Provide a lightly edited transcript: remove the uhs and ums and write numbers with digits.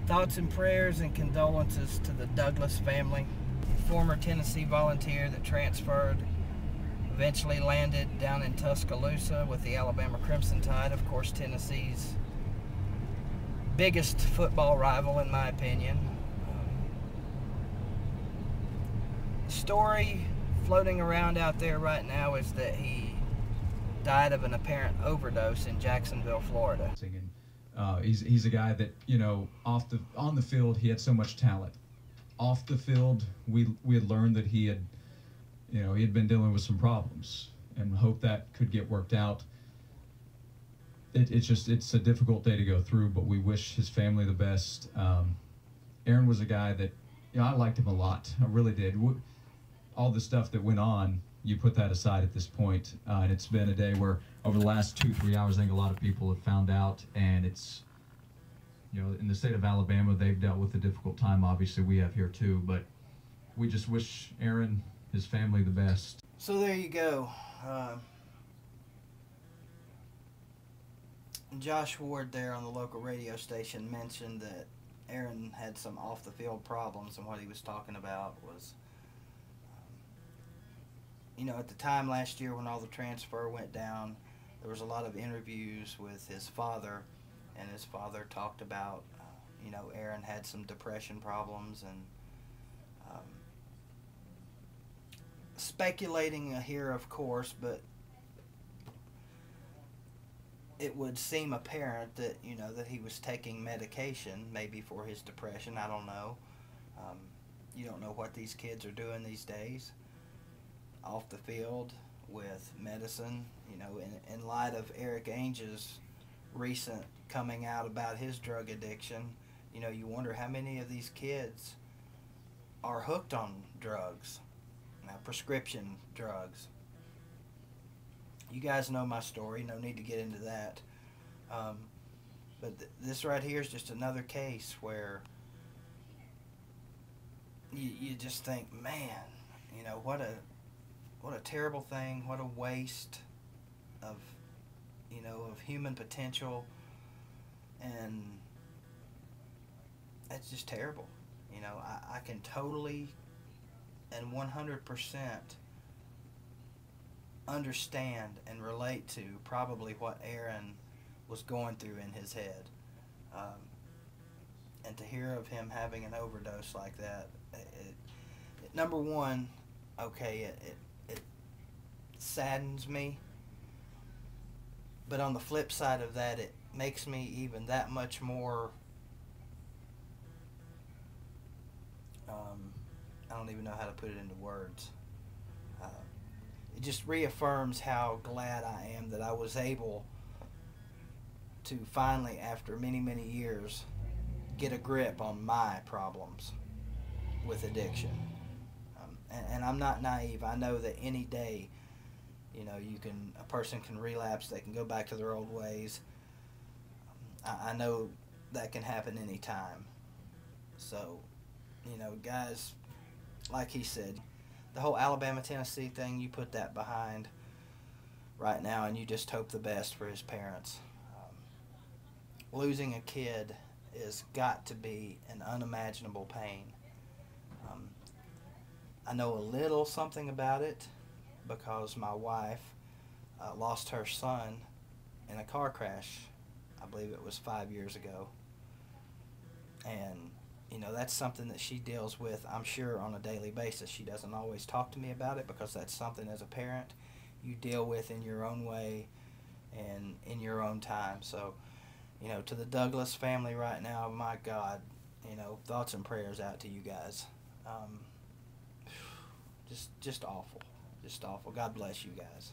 Thoughts and prayers and condolences to the Douglas family. Former Tennessee volunteer that transferred, eventually landed down in Tuscaloosa with the Alabama Crimson Tide, of course Tennessee's biggest football rival in my opinion. The story floating around out there right now is that he died of an apparent overdose in Jacksonville, Florida. He's a guy that, you know, on the field he had so much talent. Off the field, we had learned that he had been dealing with some problems, and hope that could get worked out. It's a difficult day to go through, but we wish his family the best. Aaron was a guy that, you know, I liked him a lot. I really did. All the stuff that went on, you put that aside at this point, and it's been a day where over the last 2-3 hours, I think a lot of people have found out, and it's, you know, in the state of Alabama, they've dealt with a difficult time. Obviously, we have here too, but we just wish Aaron, his family, the best. So there you go. Josh Ward there on the local radio station mentioned that Aaron had some off-the-field problems, and what he was talking about was, you know, at the time last year when all the transfer went down, there was a lot of interviews with his father, and his father talked about, you know, Aaron had some depression problems, and speculating here, of course, but it would seem apparent that, you know, that he was taking medication, maybe for his depression. I don't know. You don't know what these kids are doing these days off the field with medicine. You know, in light of Eric Ainge's recent coming out about his drug addiction, you know, you wonder how many of these kids are hooked on drugs, now prescription drugs. You guys know my story, no need to get into that. But this right here is just another case where you just think, man, you know, what a terrible thing, what a waste of, you know, of human potential, and it's just terrible. You know, I can totally and 100% understand and relate to probably what Aaron was going through in his head. And to hear of him having an overdose like that, number one, okay, it saddens me, but on the flip side of that, it makes me even that much more, I don't even know how to put it into words. It just reaffirms how glad I am that I was able to finally, after many, many years, get a grip on my problems with addiction. And I'm not naive. I know that any day, you know, a person can relapse, they can go back to their old ways. I know that can happen anytime. So, you know, guys, like he said, the whole Alabama-Tennessee thing, you put that behind right now, and you just hope the best for his parents. Losing a kid has got to be an unimaginable pain. I know a little something about it because my wife lost her son in a car crash. I believe it was 5 years ago. And, you know, that's something that she deals with, I'm sure, on a daily basis. She doesn't always talk to me about it because that's something as a parent you deal with in your own way and in your own time. So, you know, to the Douglas family right now, my God, you know, thoughts and prayers out to you guys. Just awful. Just awful. God bless you guys.